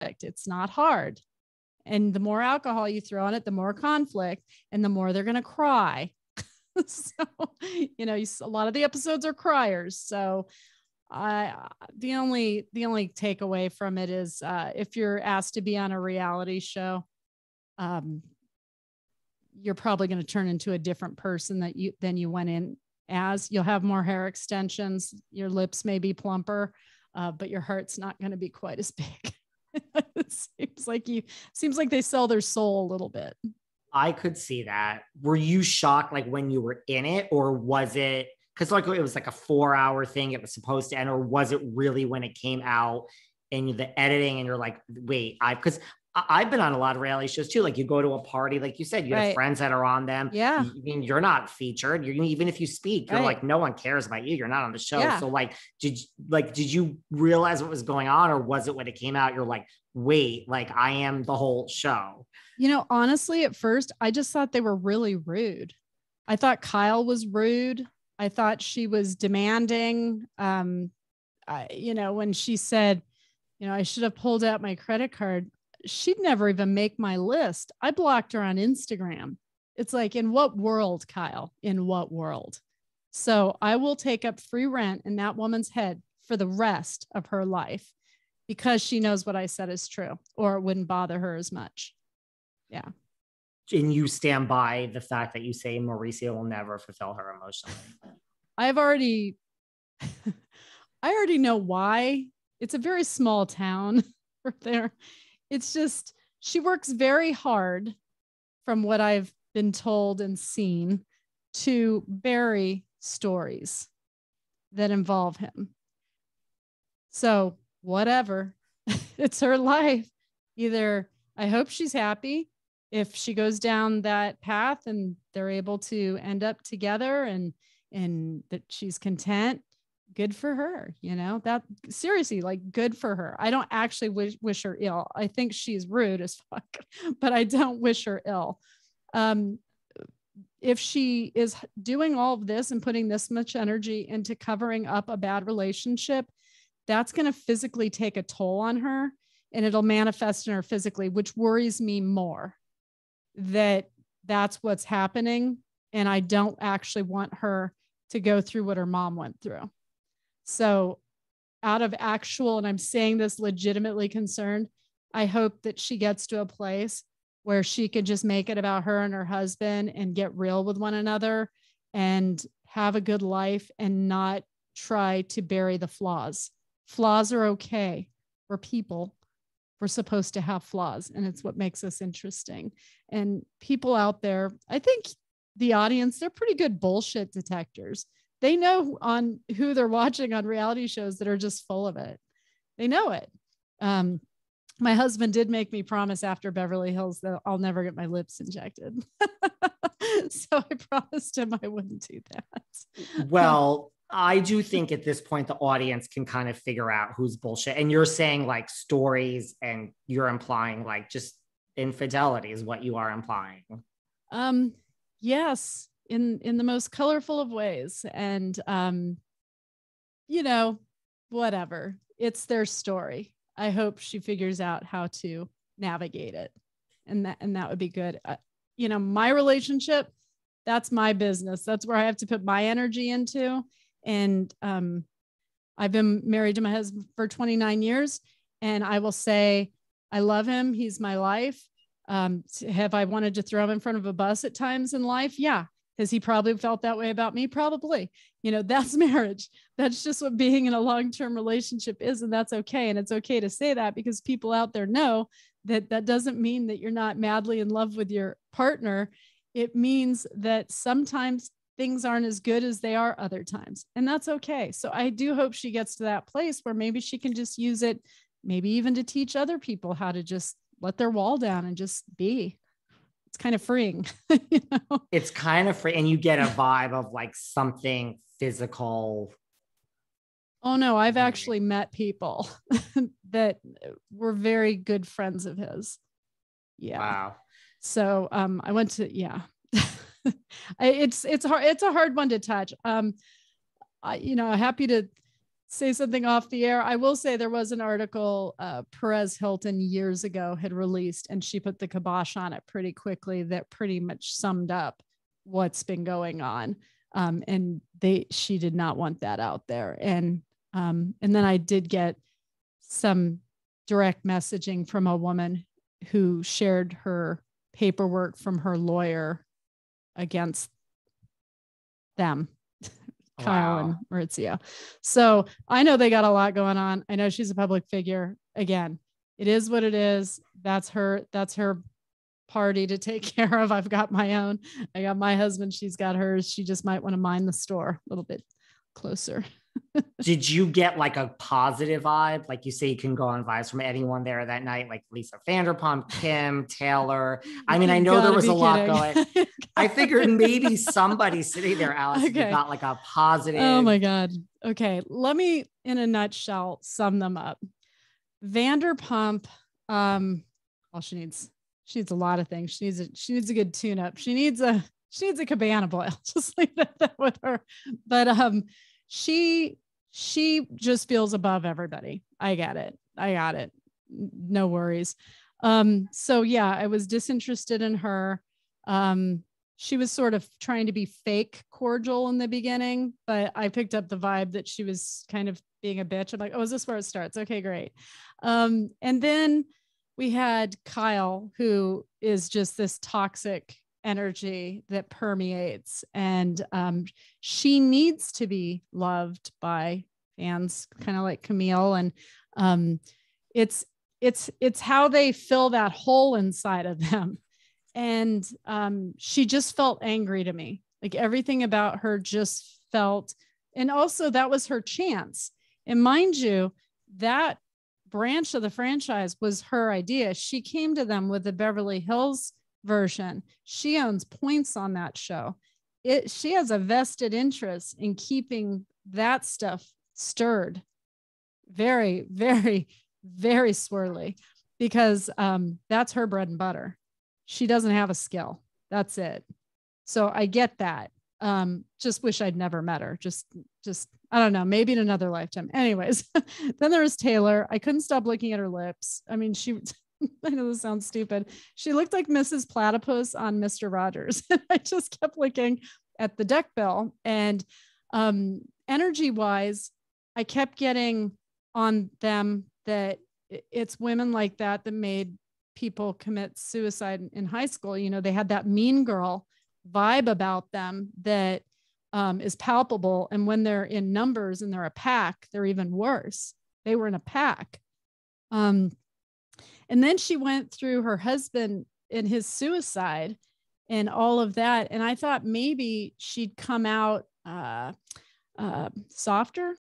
It's not hard. And the more alcohol you throw on it, the more conflict and the more they're going to cry. So, a lot of the episodes are criers. So the only takeaway from it is, if you're asked to be on a reality show, you're probably going to turn into a different person than you went in as. You'll have more hair extensions. Your lips may be plumper, but your heart's not going to be quite as big. It seems like they sell their soul a little bit. I could see that. Were you shocked like when you were in it, or was it because like it was like a 4-hour thing it was supposed to end, or was it really when it came out and the editing and you're like, wait, because I've been on a lot of reality shows too. Like you go to a party, like you said, you have friends that are on them. Yeah. I mean, you're not featured. Even if you speak, you're like, no one cares about you. You're not on the show. Yeah. So did you realize what was going on, or was it when it came out, you're like, wait, like I am the whole show? Honestly, at first I just thought they were really rude. I thought Kyle was rude. I thought she was demanding. When she said, I should have pulled out my credit card. She'd never even make my list. I blocked her on Instagram. It's like, in what world, Kyle? In what world? So I will take up free rent in that woman's head for the rest of her life because she knows what I said is true, or it wouldn't bother her as much. Yeah. And you stand by the fact that you say Mauricio will never fulfill her emotionally. I already know why. It's a very small town right there. It's just, she works very hard, from what I've been told and seen, to bury stories that involve him. So whatever, it's her life. Either I hope she's happy if she goes down that path and they're able to end up together and that she's content. Good for her, that seriously, like, good for her. I don't actually wish her ill. I think she's rude as fuck, but I don't wish her ill. If she is doing all of this and putting this much energy into covering up a bad relationship, that's going to physically take a toll on her, and it'll manifest in her physically, which worries me more that that's what's happening. And I don't actually want her to go through what her mom went through. So out of actual, and I'm saying this legitimately concerned, I hope that she gets to a place where she could just make it about her and her husband and get real with one another and have a good life and not try to bury the flaws. Flaws are okay. We're people. We're supposed to have flaws, and it's what makes us interesting. And people out there, I think the audience, they're pretty good bullshit detectors. They know on who they're watching on reality shows that are just full of it. They know it. My husband did make me promise after Beverly Hills that I'll never get my lips injected. So I promised him I wouldn't do that. Well, I do think at this point, the audience can kind of figure out who's bullshit. And you're saying like stories, and you're implying like just infidelity is what you are implying. Yes. In the most colorful of ways. And, whatever, it's their story. I hope she figures out how to navigate it. And that would be good. My relationship, that's my business. That's where I have to put my energy into. And, I've been married to my husband for 29 years, and I will say, I love him. He's my life. Have I wanted to throw him in front of a bus at times in life? Yeah. Has he probably felt that way about me? Probably. That's marriage. That's just what being in a long-term relationship is. And that's okay. And it's okay to say that, because people out there know that that doesn't mean that you're not madly in love with your partner. It means that sometimes things aren't as good as they are other times. And that's okay. So I do hope she gets to that place where maybe she can just use it, maybe even to teach other people how to just let their wall down and just be. It's kind of freeing. It's kind of free, and you get a vibe of like something physical. Oh no, I've actually met people that were very good friends of his. Yeah. Wow. So I went to, yeah. It's hard. It's a hard one to touch. Happy to say something off the air. I will say there was an article Perez Hilton years ago had released, and she put the kibosh on it pretty quickly that pretty much summed up what's been going on. And she did not want that out there. And then I did get some direct messaging from a woman who shared her paperwork from her lawyer against them, Kyle and Mauricio. So I know they got a lot going on. I know she's a public figure. Again, it is what it is. That's her party to take care of. I've got my own. I got my husband. She's got hers. She just might want to mind the store a little bit closer. Did you get like a positive vibe? Like you say, you can go on vibes from anyone there that night, like Lisa Vanderpump, Kim, Taylor. I mean, I know there was a lot going. I figured maybe somebody sitting there, Allison, got like a positive. Oh my God. Okay. Let me, in a nutshell, sum them up. Vanderpump, well, she needs a lot of things. She needs a good tune up. She needs a cabana boil. Just leave it at that with her. But, she just feels above everybody. I got it. No worries. So yeah, I was disinterested in her. She was sort of trying to be fake cordial in the beginning, but I picked up the vibe that she was kind of being a bitch. I'm like, oh, is this where it starts? Okay, great. And then we had Kyle, who is just this toxic energy that permeates, and she needs to be loved by fans, kind of like Camille, and it's how they fill that hole inside of them. And she just felt angry to me. Like everything about her just felt, and also that was her chance. And mind you, that branch of the franchise was her idea. She came to them with the Beverly Hills version. She owns points on that show. She has a vested interest in keeping that stuff stirred very, very, very swirly, because that's her bread and butter. She doesn't have a skill. That's it. So I get that. Just wish I'd never met her. Just I don't know, maybe in another lifetime. Anyways, then there was Taylor. I couldn't stop looking at her lips. I mean, I know this sounds stupid. She looked like Mrs. Platypus on Mr. Rogers. I just kept looking at the duck bill, and energy wise, I kept getting on them that it's women like that made people commit suicide in high school. You know, they had that mean girl vibe about them that is palpable. And when they're in numbers and they're a pack, they're even worse. They were in a pack. And then she went through her husband and his suicide and all of that. And I thought maybe she'd come out softer,